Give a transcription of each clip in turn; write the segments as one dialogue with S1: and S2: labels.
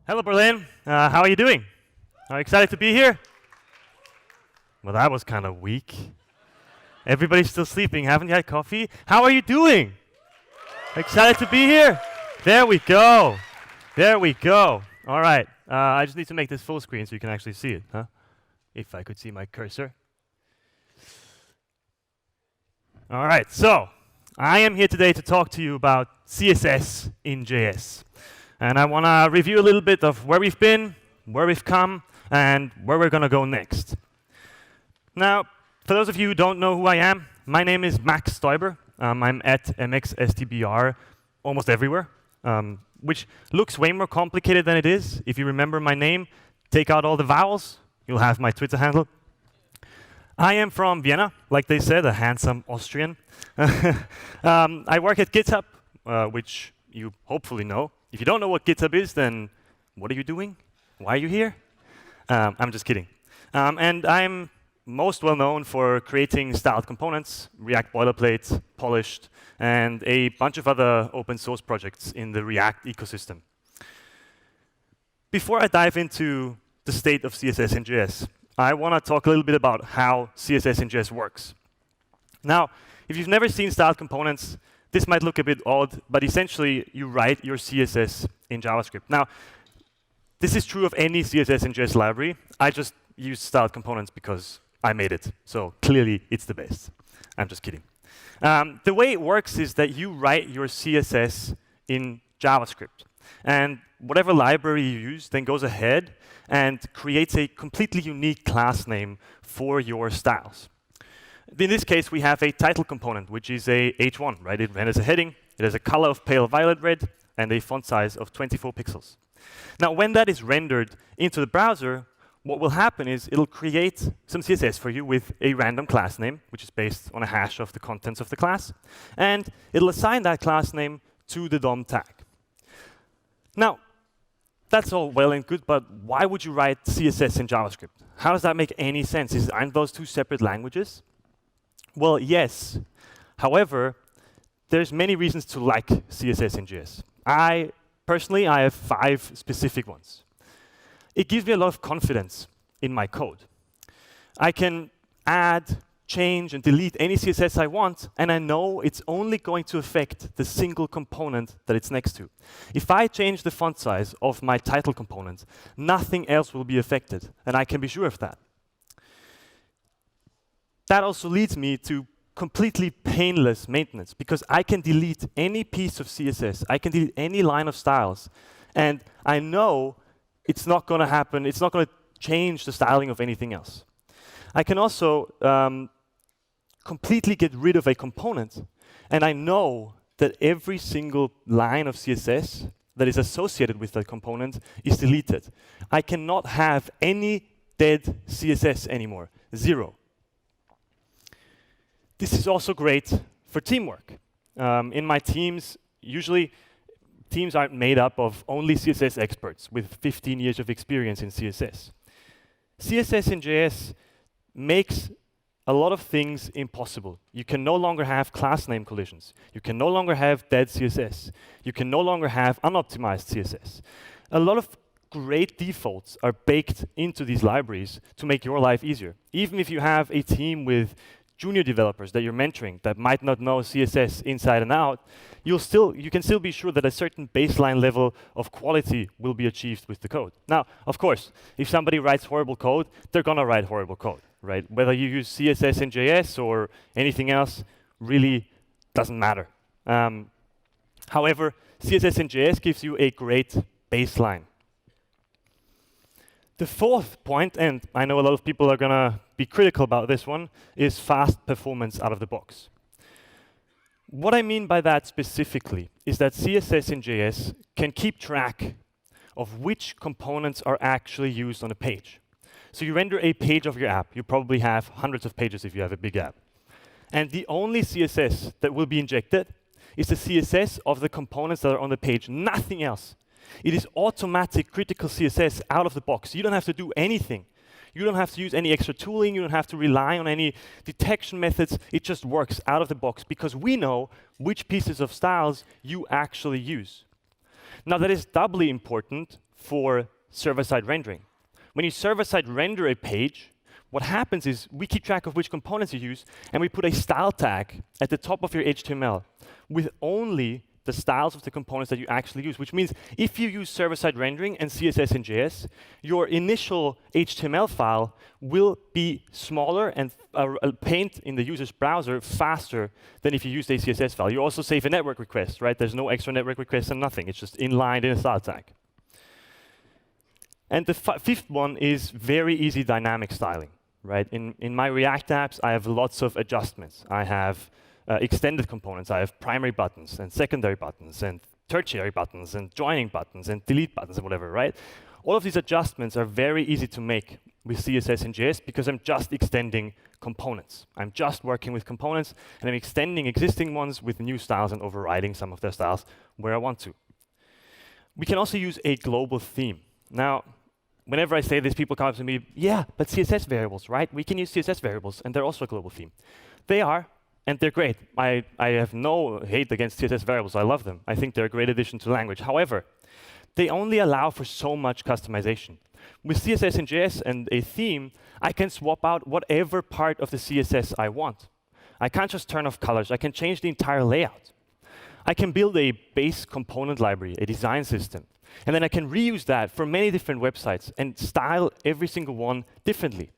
S1: Hello, Berlin. How are you doing? Are you excited to be here? Well, that was kind of weak. Everybody's still sleeping. Haven't you had coffee? How are you doing? Excited to be here? There we go. There we go. All right. I just need to make this full screen so you can actually see it. Huh? If I could see my cursor. All right. So I am here today to talk to you about CSS in JS. And I want to review a little bit of where we've been, where we've come, and where we're going to go next. Now, for those of you who don't know who I am, my name is Max Stoiber. I'm at MXSTBR almost everywhere, which looks way more complicated than it is. If you remember my name, take out all the vowels, you'll have my Twitter handle. I am from Vienna, like they said, a handsome Austrian. I work at GitHub, which you hopefully know. If you don't know what GitHub is, then what are you doing? Why are you here? I'm just kidding. And I'm most well known for creating styled components, React boilerplate, polished, and a bunch of other open source projects in the React ecosystem. Before I dive into the state of CSS in JS, I want to talk a little bit about how CSS in JS works. Now, if you've never seen styled components, this might look a bit odd, but essentially, you write your CSS in JavaScript. Now, this is true of any CSS in JS library. I just use styled components because I made it. So clearly, it's the best. I'm just kidding. The way it works is that you write your CSS in JavaScript. And whatever library you use then goes ahead and creates a completely unique class name for your styles. In this case, we have a title component, which is a H1, right? It renders a heading, it has a color of pale violet red, and a font size of 24 pixels. Now, when that is rendered into the browser, what will happen is it'll create some CSS for you with a random class name, which is based on a hash of the contents of the class, and it'll assign that class name to the DOM tag. Now, that's all well and good, but why would you write CSS in JavaScript? How does that make any sense? Aren't those two separate languages? Well, yes. However, there's many reasons to like CSS in JS. Personally, I have 5 specific ones. It gives me a lot of confidence in my code. I can add, change, and delete any CSS I want, and I know it's only going to affect the single component that it's next to. If I change the font size of my title component, nothing else will be affected, and I can be sure of that. That also leads me to completely painless maintenance, because I can delete any piece of CSS, I can delete any line of styles, and I know it's not going to happen, it's not going to change the styling of anything else. I can also completely get rid of a component, and I know that every single line of CSS that is associated with that component is deleted. I cannot have any dead CSS anymore, 0. This is also great for teamwork. In my teams, usually teams aren't made up of only CSS experts with 15 years of experience in CSS. CSS in JS makes a lot of things impossible. You can no longer have class name collisions. You can no longer have dead CSS. You can no longer have unoptimized CSS. A lot of great defaults are baked into these libraries to make your life easier. Even if you have a team with junior developers that you're mentoring that might not know CSS inside and out, you can still be sure that a certain baseline level of quality will be achieved with the code. Now, of course, if somebody writes horrible code, they're going to write horrible code, right? Whether you use CSS in JS or anything else really doesn't matter. However, CSS in JS gives you a great baseline. The 4th point, and I know a lot of people are going to be critical about this one, is fast performance out of the box. What I mean by that specifically is that CSS in JS can keep track of which components are actually used on a page. So you render a page of your app. You probably have hundreds of pages if you have a big app. And the only CSS that will be injected is the CSS of the components that are on the page, nothing else. It is automatic critical CSS out of the box. You don't have to do anything. You don't have to use any extra tooling. You don't have to rely on any detection methods. It just works out of the box because we know which pieces of styles you actually use. Now, that is doubly important for server-side rendering. When you server-side render a page, what happens is we keep track of which components you use, and we put a style tag at the top of your HTML with only the styles of the components that you actually use, which means if you use server-side rendering and CSS in JS, your initial HTML file will be smaller and paint in the user's browser faster than if you used a CSS file. You also save a network request, right? There's no extra network request and nothing. It's just inlined in a style tag. And the fifth one is very easy dynamic styling, right? In my React apps, I have lots of adjustments. I have extended components. I have primary buttons and secondary buttons and tertiary buttons and joining buttons and delete buttons and whatever, right? All of these adjustments are very easy to make with CSS in JS because I'm just extending components. I'm just working with components, and I'm extending existing ones with new styles and overriding some of their styles where I want to. We can also use a global theme. Now, whenever I say this, people come up to me, yeah, but CSS variables, right? We can use CSS variables, and they're also a global theme. They are, and they're great. I have no hate against CSS variables. I love them. I think they're a great addition to the language. However, they only allow for so much customization. With CSS in JS and a theme, I can swap out whatever part of the CSS I want. I can't just turn off colors. I can change the entire layout. I can build a base component library, a design system, and then I can reuse that for many different websites and style every single one differently.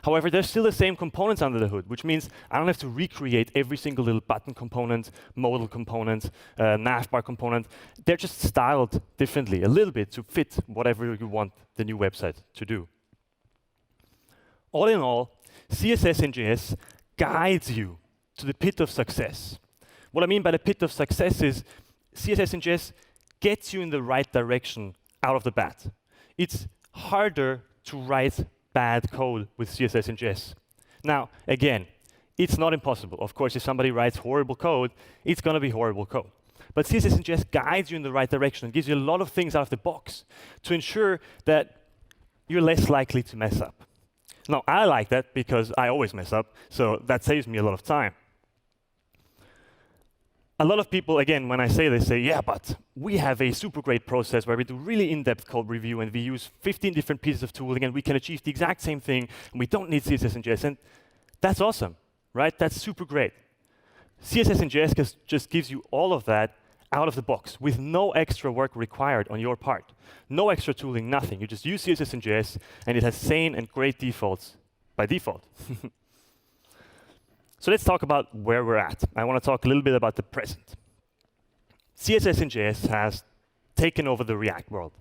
S1: However, there's still the same components under the hood, which means I don't have to recreate every single little button component, modal component, navbar component. They're just styled differently, a little bit, to fit whatever you want the new website to do. All in all, CSS in JS guides you to the pit of success. What I mean by the pit of success is CSS in JS gets you in the right direction out of the bat. It's harder to write bad code with CSS in JS. Now, again, it's not impossible. Of course, if somebody writes horrible code, it's going to be horrible code. But CSS in JS guides you in the right direction and gives you a lot of things out of the box to ensure that you're less likely to mess up. Now, I like that because I always mess up, so that saves me a lot of time. A lot of people, again, when I say this, say, yeah, but we have a super great process where we do really in-depth code review and we use 15 different pieces of tooling and we can achieve the exact same thing and we don't need CSS in JS. And that's awesome, right? That's super great. CSS in JS just gives you all of that out of the box with no extra work required on your part. No extra tooling, nothing. You just use CSS in JS and it has sane and great defaults by default. So let's talk about where we're at. I want to talk a little bit about the present. CSS in JS has taken over the React world.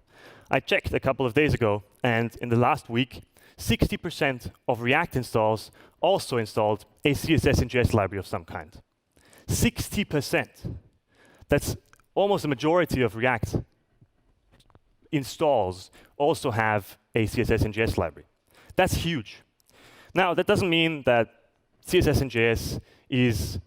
S1: I checked a couple of days ago, and in the last week, 60% of React installs also installed a CSS in JS library of some kind. 60%. That's almost a majority of React installs also have a CSS in JS library. That's huge. Now, that doesn't mean that CSS in JS is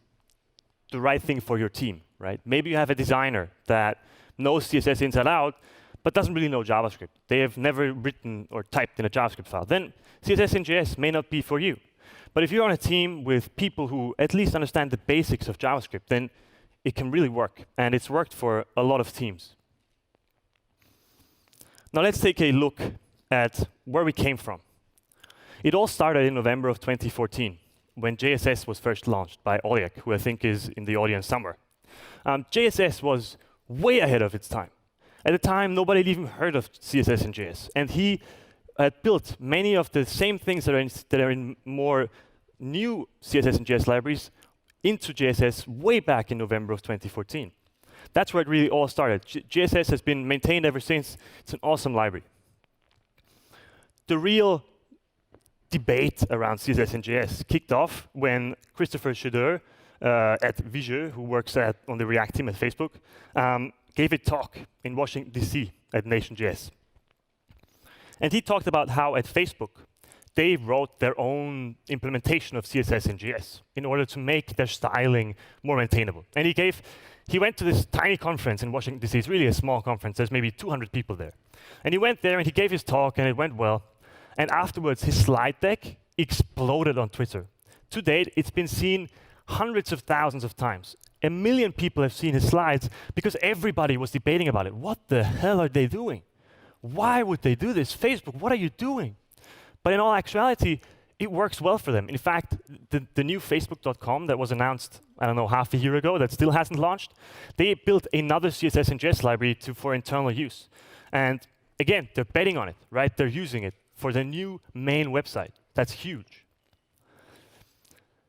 S1: the right thing for your team, right? Maybe you have a designer that knows CSS inside out, but doesn't really know JavaScript. They have never written or typed in a JavaScript file. Then CSS in JS may not be for you. But if you're on a team with people who at least understand the basics of JavaScript, then it can really work. And it's worked for a lot of teams. Now let's take a look at where we came from. It all started in November of 2014. When JSS was first launched by Oleg, who I think is in the audience somewhere. JSS was way ahead of its time. At the time, nobody had even heard of CSS in JS. And he had built many of the same things that are in more new CSS in JS libraries into JSS way back in November of 2014. That's where it really all started. JSS has been maintained ever since. It's an awesome library. The real debate around CSS in JS kicked off when Christopher Schroeder at Vigeux, who works on the React team at Facebook, gave a talk in Washington, D.C. at Nation.js. And he talked about how at Facebook, they wrote their own implementation of CSS in JS in order to make their styling more maintainable. And he went to this tiny conference in Washington, D.C. It's really a small conference. There's maybe 200 people there. And he went there and he gave his talk and it went well. And afterwards, his slide deck exploded on Twitter. To date, it's been seen hundreds of thousands of times. 1 million people have seen his slides because everybody was debating about it. What the hell are they doing? Why would they do this? Facebook, what are you doing? But in all actuality, it works well for them. In fact, the new Facebook.com that was announced, I don't know, half a year ago, that still hasn't launched, they built another CSS in JS library for internal use. And again, they're betting on it, right? They're using it for the new main website. That's huge.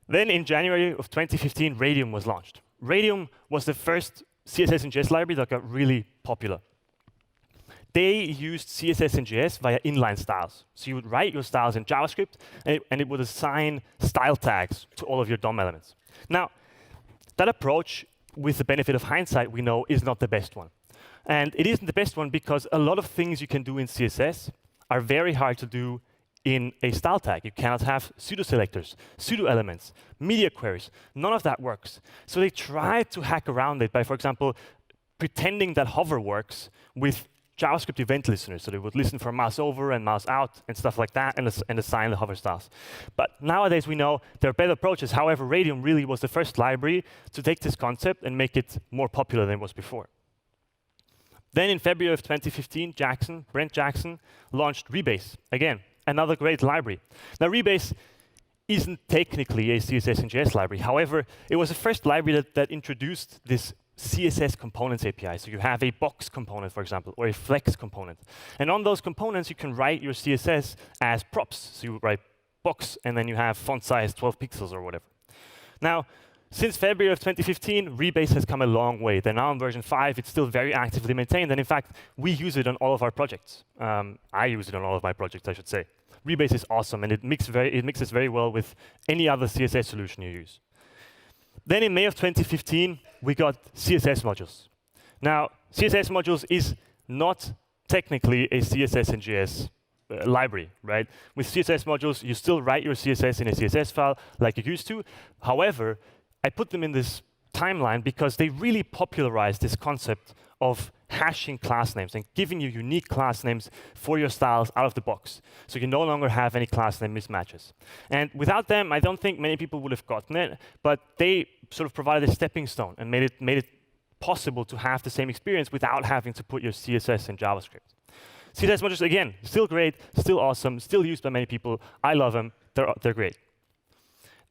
S1: Then in January of 2015, Radium was launched. Radium was the first CSS in JS library that got really popular. They used CSS in JS via inline styles. So you would write your styles in JavaScript, and it would assign style tags to all of your DOM elements. Now, that approach, with the benefit of hindsight, we know is not the best one. And it isn't the best one because a lot of things you can do in CSS are very hard to do in a style tag. You cannot have pseudo-selectors, pseudo-elements, media queries. None of that works. So they tried to hack around it by, for example, pretending that hover works with JavaScript event listeners. So they would listen for mouse over and mouse out and stuff like that and assign the hover styles. But nowadays we know there are better approaches. However, Radium really was the first library to take this concept and make it more popular than it was before. Then in February of 2015, Brent Jackson, launched Rebase. Again, another great library. Now, Rebase isn't technically a CSS in JS library. However, it was the first library that introduced this CSS components API. So you have a box component, for example, or a flex component. And on those components, you can write your CSS as props. So you write box, and then you have font size 12 pixels or whatever. Now, since February of 2015, Rebase has come a long way. They're now on version 5. It's still very actively maintained. And in fact, we use it on all of our projects. I use it on all of my projects, I should say. Rebase is awesome, and it mixes very well with any other CSS solution you use. Then in May of 2015, we got CSS modules. Now, CSS modules is not technically a CSS in JS library, right? With CSS modules, you still write your CSS in a CSS file like you used to. However, I put them in this timeline because they really popularized this concept of hashing class names and giving you unique class names for your styles out of the box. So you no longer have any class name mismatches. And without them, I don't think many people would have gotten it, but they sort of provided a stepping stone and made it possible to have the same experience without having to put your CSS in JavaScript. CSS modules, again, still great, still awesome, still used by many people. I love them. They're great.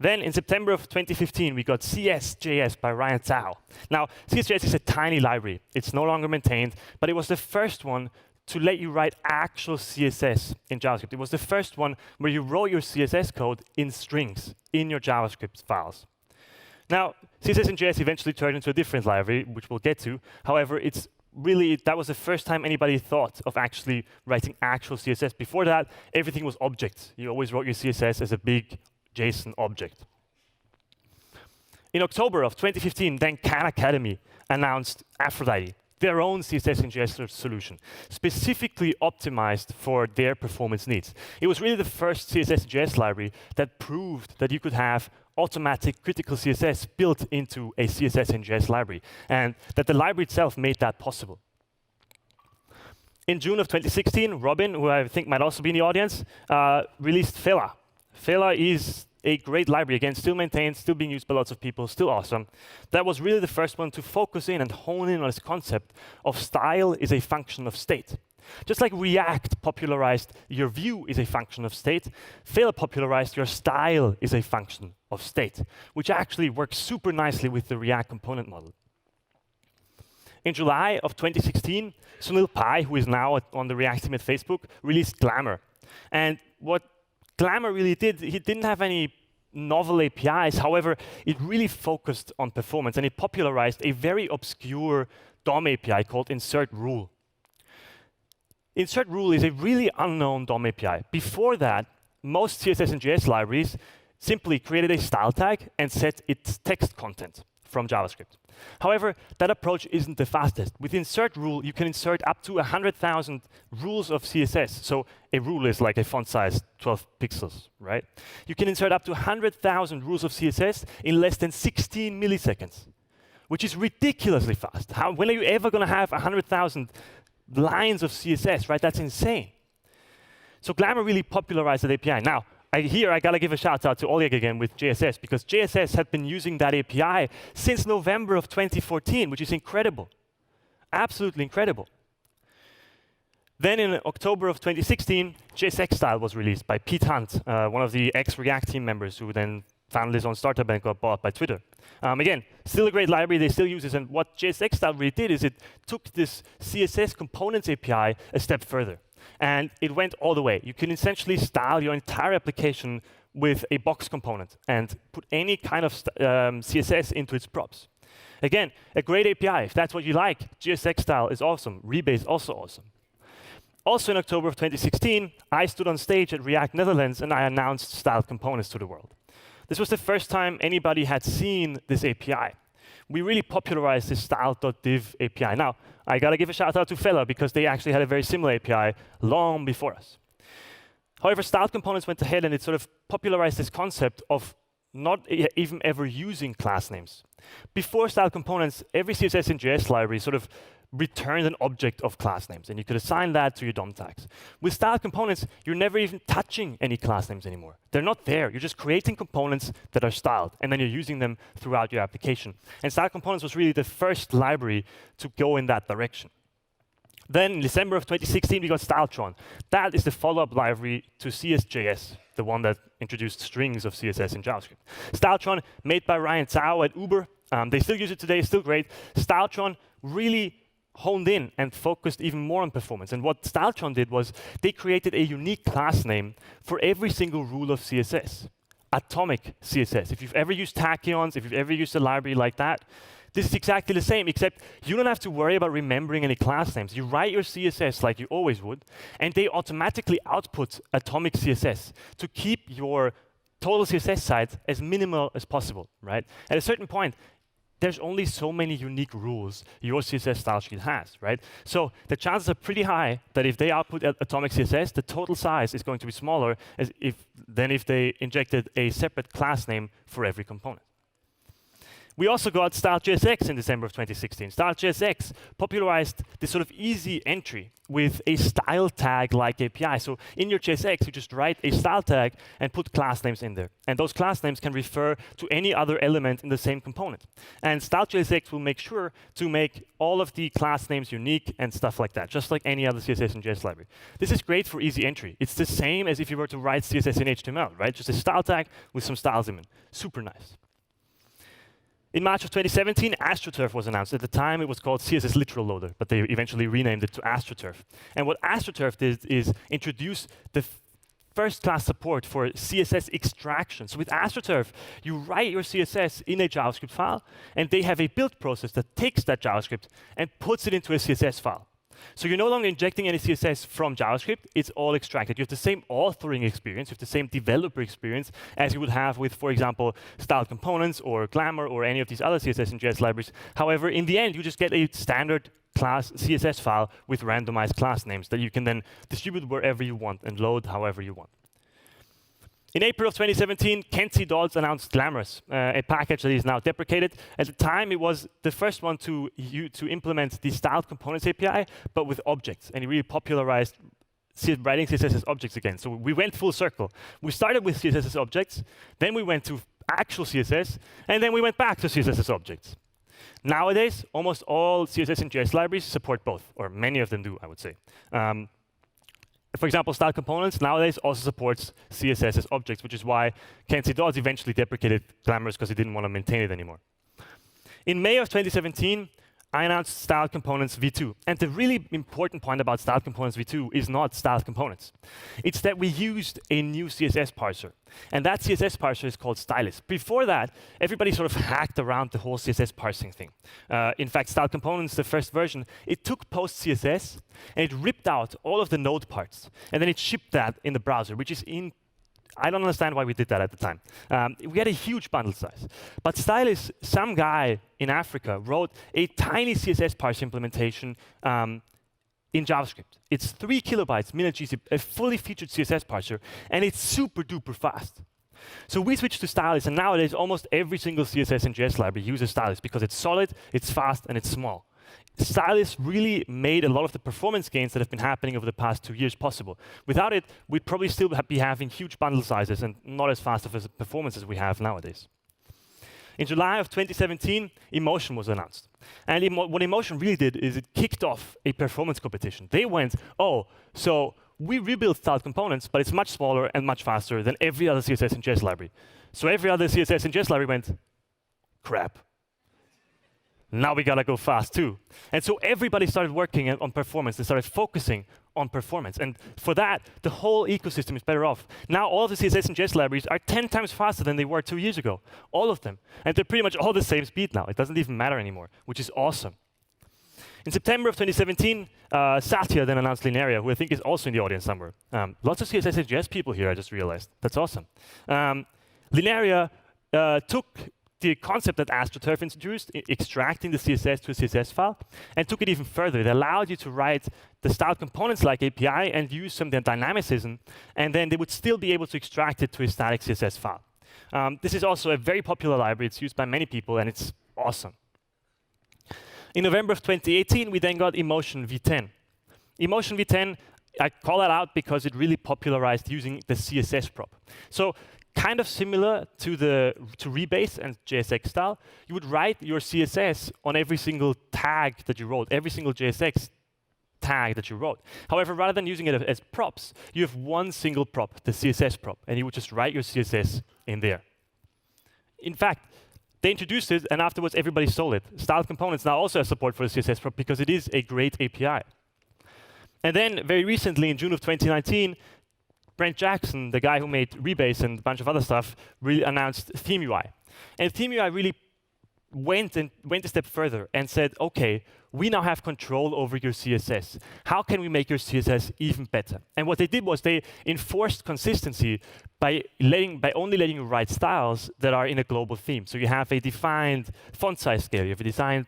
S1: Then in September of 2015, we got CS.js by Ryan Tsao. Now, CS.js is a tiny library. It's no longer maintained, but it was the first one to let you write actual CSS in JavaScript. It was the first one where you wrote your CSS code in strings in your JavaScript files. Now, CSS in JS eventually turned into a different library, which we'll get to. However, that was the first time anybody thought of actually writing actual CSS. Before that, everything was objects. You always wrote your CSS as a big JSON object. In October of 2015, then Khan Academy announced Aphrodite, their own CSS in JS solution, specifically optimized for their performance needs. It was really the first CSS in JS library that proved that you could have automatic critical CSS built into a CSS in JS library, and that the library itself made that possible. In June of 2016, Robin, who I think might also be in the audience, released Fela. Fela is a great library, again, still maintained, still being used by lots of people, still awesome. That was really the first one to focus in and hone in on this concept of style is a function of state. Just like React popularized your view is a function of state, Fela popularized your style is a function of state, which actually works super nicely with the React component model. In July of 2016, Sunil Pai, who is now on the React team at Facebook, released Glamour. And what Glamour really did, he didn't have any novel APIs. However, it really focused on performance, and it popularized a very obscure DOM API called insert rule. Insert rule is a really unknown DOM API. Before that, most CSS and JS libraries simply created a style tag and set its text content from JavaScript. However, that approach isn't the fastest. With insert rule, you can insert up to 100,000 rules of CSS. So a rule is like a font size 12 pixels, right? You can insert up to 100,000 rules of CSS in less than 16 milliseconds, which is ridiculously fast. When are you ever going to have 100,000 lines of CSS, right? That's insane. So Glamour really popularized that API. Now, here I gotta give a shout out to Oleg again with JSS, because JSS had been using that API since November of 2014, which is incredible. Absolutely incredible. Then in October of 2016, JSX style was released by Pete Hunt, one of the ex-React team members who then founded his own startup and got bought by Twitter. Again, still a great library, they still use this, and what JSX style really did is it took this CSS components API a step further. And it went all the way. You can essentially style your entire application with a box component and put any kind of CSS into its props. Again, a great API. If that's what you like, JSX style is awesome. Rebase also awesome. Also in October of 2016, I stood on stage at React Netherlands and I announced styled components to the world. This was the first time anybody had seen this API. We really popularized this style.div API. Now, I gotta give a shout out to Fella because they actually had a very similar API long before us. However, styled components went ahead and it sort of popularized this concept of not even ever using class names. Before styled components, every CSS in JS library sort of returned an object of class names, and you could assign that to your DOM tags. With styled components, you're never even touching any class names anymore. They're not there. You're just creating components that are styled, and then you're using them throughout your application. And styled components was really the first library to go in that direction. Then in December of 2016, we got Styletron. That is the follow-up library to CS.js, the one that introduced strings of CSS in JavaScript. Styletron, made by Ryan Tsao at Uber. They still use it today, still great. Styletron really honed in and focused even more on performance. And what Styletron did was they created a unique class name for every single rule of CSS. Atomic CSS. If you've ever used tachyons, if you've ever used a library like that, this is exactly the same, except you don't have to worry about remembering any class names. You write your CSS like you always would, and they automatically output atomic CSS to keep your total CSS size as minimal as possible, right? At a certain point, there's only so many unique rules your CSS style sheet has, right? So the chances are pretty high that if they output atomic CSS, the total size is going to be smaller than if they injected a separate class name for every component. We also got Style.jsx in December of 2016. Style.jsx popularized this sort of easy entry with a style tag-like API. So in your JSX, you just write a style tag and put class names in there. And those class names can refer to any other element in the same component. And Style.jsx will make sure to make all of the class names unique and stuff like that, just like any other CSS in JS library. This is great for easy entry. It's the same as if you were to write CSS in HTML, right? Just a style tag with some styles in it. Super nice. In March of 2017, AstroTurf was announced. At the time, it was called CSS Literal Loader, but they eventually renamed it to AstroTurf. And what AstroTurf did is introduce the first-class support for CSS extraction. So with AstroTurf, you write your CSS in a JavaScript file, and they have a build process that takes that JavaScript and puts it into a CSS file. So you're no longer injecting any CSS from JavaScript. It's all extracted. You have the same authoring experience. You have the same developer experience as you would have with, for example, styled components or Glamour or any of these other CSS and JS libraries. However, in the end, you just get a standard class CSS file with randomized class names that you can then distribute wherever you want and load however you want. In April of 2017, Kenzie Dodds announced Glamorous, a package that is now deprecated. At the time, it was the first one to implement the styled components API, but with objects. And it really popularized writing CSS as objects again. So we went full circle. We started with CSS as objects, then we went to actual CSS, and then we went back to CSS as objects. Nowadays, almost all CSS and JS libraries support both, or many of them do, I would say. For example, style components nowadays also supports CSS as objects, which is why Kenzie Dodds eventually deprecated Glamorous because he didn't want to maintain it anymore. In May of 2017, I announced Styled Components v2. And the really important point about Styled Components v2 is not Styled Components. It's that we used a new CSS parser. And that CSS parser is called Stylus. Before that, everybody sort of hacked around the whole CSS parsing thing. In fact, Styled Components, the first version, it took post-CSS and it ripped out all of the node parts. And then it shipped that in the browser, which is I don't understand why we did that at the time. We had a huge bundle size. But Stylus, some guy in Africa wrote a tiny CSS parse implementation in JavaScript. It's 3 kilobytes, min.gzip, a fully featured CSS parser, and it's super duper fast. So we switched to Stylus, and nowadays almost every single CSS and JS library uses Stylus because it's solid, it's fast, and it's small. Stylists really made a lot of the performance gains that have been happening over the past 2 years possible. Without it, we'd probably still be having huge bundle sizes and not as fast of a performance as we have nowadays. In July of 2017, Emotion was announced. And what Emotion really did is it kicked off a performance competition. They went, oh, so we rebuilt styled components, but it's much smaller and much faster than every other CSS-in JS library. So every other CSS-in JS library went, crap. Now we gotta go fast too. And so everybody started working on performance. They started focusing on performance. And for that, the whole ecosystem is better off. Now all of the CSS-in JS libraries are 10 times faster than they were 2 years ago. All of them. And they're pretty much all the same speed now. It doesn't even matter anymore, which is awesome. In September of 2017, Satya then announced Linearia, who I think is also in the audience somewhere. Lots of CSS-in JS people here, I just realized. That's awesome. Linearia took the concept that AstroTurf introduced, extracting the CSS to a CSS file, and took it even further. It allowed you to write the styled components like API and use some of their dynamicism, and then they would still be able to extract it to a static CSS file. This is also a very popular library. It's used by many people, and it's awesome. In November of 2018, we then got Emotion v10. Emotion v10, I call that out because it really popularized using the CSS prop. So kind of similar to Rebase and JSX style, you would write your CSS on every single tag that you wrote, every single JSX tag that you wrote. However, rather than using it as props, you have one single prop, the CSS prop, and you would just write your CSS in there. In fact, they introduced it, and afterwards everybody stole it. Styled components now also have support for the CSS prop because it is a great API. And then very recently, in June of 2019, Brent Jackson, the guy who made Rebase and a bunch of other stuff, really announced Theme UI. And Theme UI really went a step further and said, okay, we now have control over your CSS. How can we make your CSS even better? And what they did was they enforced consistency by only letting you write styles that are in a global theme. So you have a defined font size scale, you have a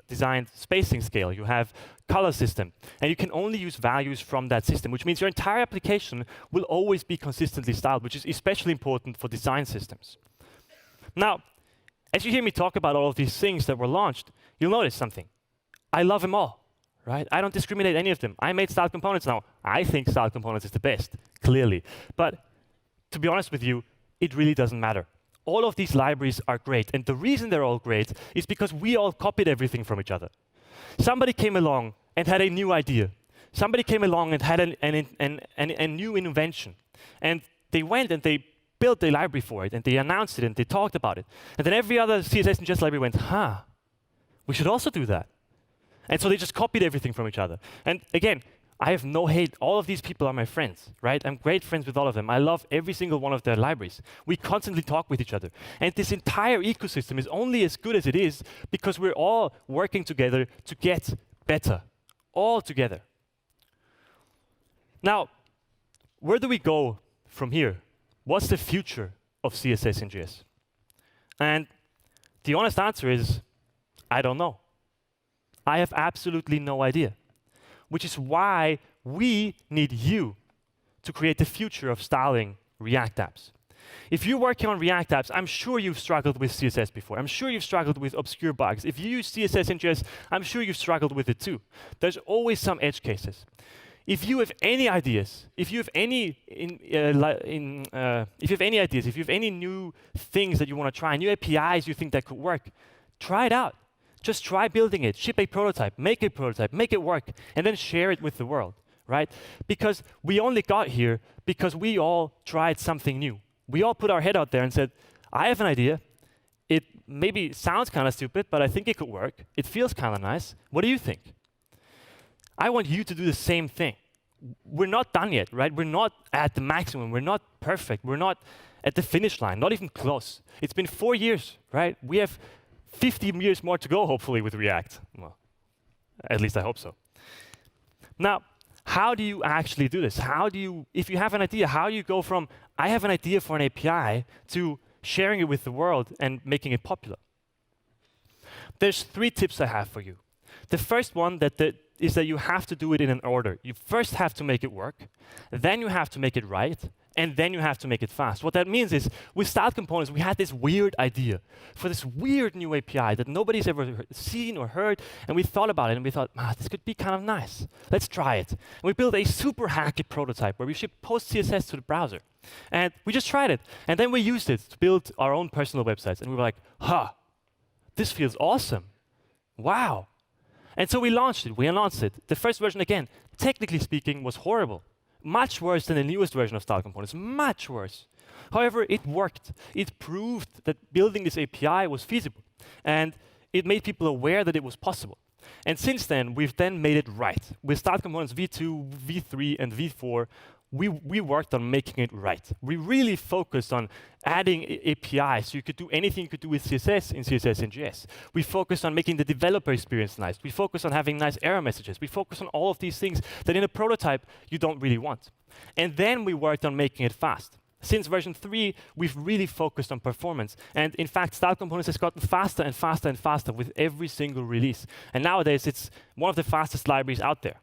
S1: designed spacing scale, you have color system, and you can only use values from that system, which means your entire application will always be consistently styled, which is especially important for design systems. Now, as you hear me talk about all of these things that were launched, you'll notice something. I love them all, right? I don't discriminate any of them. I made styled components now. I think styled components is the best, clearly. But to be honest with you, it really doesn't matter. All of these libraries are great, and the reason they're all great is because we all copied everything from each other. Somebody came along and had a new idea. Somebody came along and had a new invention. And they went and they built a library for it, and they announced it, and they talked about it. And then every other CSS-in JS library went, we should also do that. And so they just copied everything from each other. And again, I have no hate. All of these people are my friends, right? I'm great friends with all of them. I love every single one of their libraries. We constantly talk with each other. And this entire ecosystem is only as good as it is because we're all working together to get better, all together. Now, where do we go from here? What's the future of CSS-in JS? And the honest answer is, I don't know. I have absolutely no idea. Which is why we need you to create the future of styling React apps. If you're working on React apps, I'm sure you've struggled with CSS before. I'm sure you've struggled with obscure bugs. If you use CSS-in JS, I'm sure you've struggled with it too. There's always some edge cases. If you have any ideas, if you have any new things that you want to try, new APIs you think that could work, try it out. Just try building it, ship a prototype, make it work, and then share it with the world, right? Because we only got here because we all tried something new. We all put our head out there and said, I have an idea. It maybe sounds kind of stupid, but I think it could work. It feels kind of nice. What do you think? I want you to do the same thing. We're not done yet, right? We're not at the maximum. We're not perfect. We're not at the finish line, not even close. It's been 4 years, right? We have 50 years more to go, hopefully, with React. Well, at least I hope so. Now, how do you actually do this? If you have an idea, how do you go from, I have an idea for an API, to sharing it with the world and making it popular? There's 3 tips I have for you. The first one, that is that you have to do it in an order. You first have to make it work, then you have to make it right, and then you have to make it fast. What that means is, with style components, we had this weird idea for this weird new API that nobody's ever seen or heard, and we thought about it, and we thought, this could be kind of nice. Let's try it. And we built a super hacky prototype where we shipped post CSS to the browser. And we just tried it. And then we used it to build our own personal websites. And we were like, this feels awesome. Wow. And so we launched it. We announced it. The first version, again, technically speaking, was horrible. Much worse than the newest version of style components, much worse. However, it worked. It proved that building this API was feasible. And it made people aware that it was possible. And since then, we've then made it right. With style components v2, v3, and v4, we worked on making it right. We really focused on adding APIs so you could do anything you could do with CSS in CSS-in JS. We focused on making the developer experience nice. We focused on having nice error messages. We focused on all of these things that in a prototype you don't really want. And then we worked on making it fast. Since version 3, we've really focused on performance. And in fact, style components has gotten faster and faster and faster with every single release. And nowadays, it's one of the fastest libraries out there.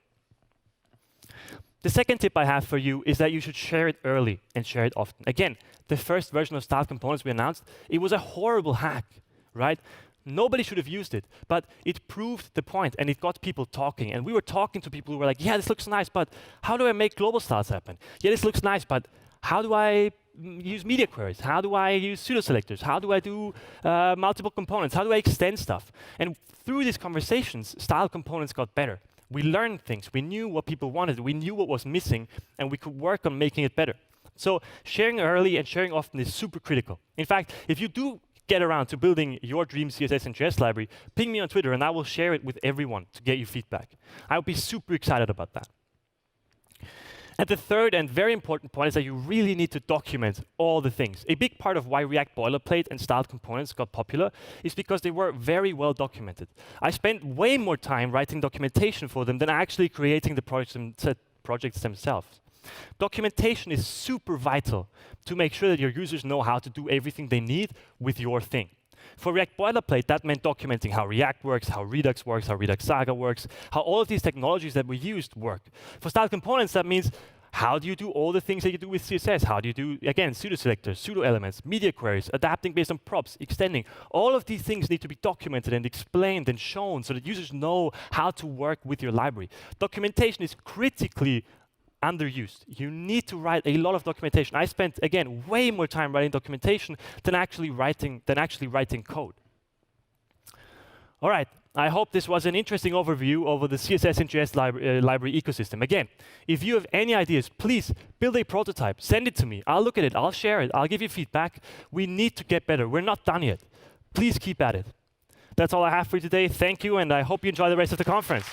S1: The second tip I have for you is that you should share it early and share it often. Again, the first version of style components we announced, it was a horrible hack, right? Nobody should have used it, but it proved the point and it got people talking. And we were talking to people who were like, yeah, this looks nice, but how do I make global styles happen? Yeah, this looks nice, but how do I use media queries? How do I use pseudo-selectors? How do I do multiple components? How do I extend stuff? And through these conversations, style components got better. We learned things. We knew what people wanted. We knew what was missing, and we could work on making it better. So sharing early and sharing often is super critical. In fact, if you do get around to building your dream CSS-in JS library, ping me on Twitter, and I will share it with everyone to get you feedback. I would be super excited about that. And the third and very important point is that you really need to document all the things. A big part of why React boilerplate and styled components got popular is because they were very well documented. I spent way more time writing documentation for them than actually creating the projects themselves. Documentation is super vital to make sure that your users know how to do everything they need with your thing. For React boilerplate, that meant documenting how React works, how Redux works, how Redux Saga works, how all of these technologies that we used work. For style components, that means how do you do all the things that you do with CSS? How do you do, again, pseudo-selectors, pseudo-elements, media queries, adapting based on props, extending? All of these things need to be documented and explained and shown so that users know how to work with your library. Documentation is critically underused. You need to write a lot of documentation. I spent, again, way more time writing documentation than actually writing code. All right, I hope this was an interesting overview over the CSS-in JS library ecosystem. Again, if you have any ideas, please build a prototype, send it to me. I'll look at it, I'll share it, I'll give you feedback. We need to get better. We're not done yet. Please keep at it. That's all I have for you today. Thank you, and I hope you enjoy the rest of the conference.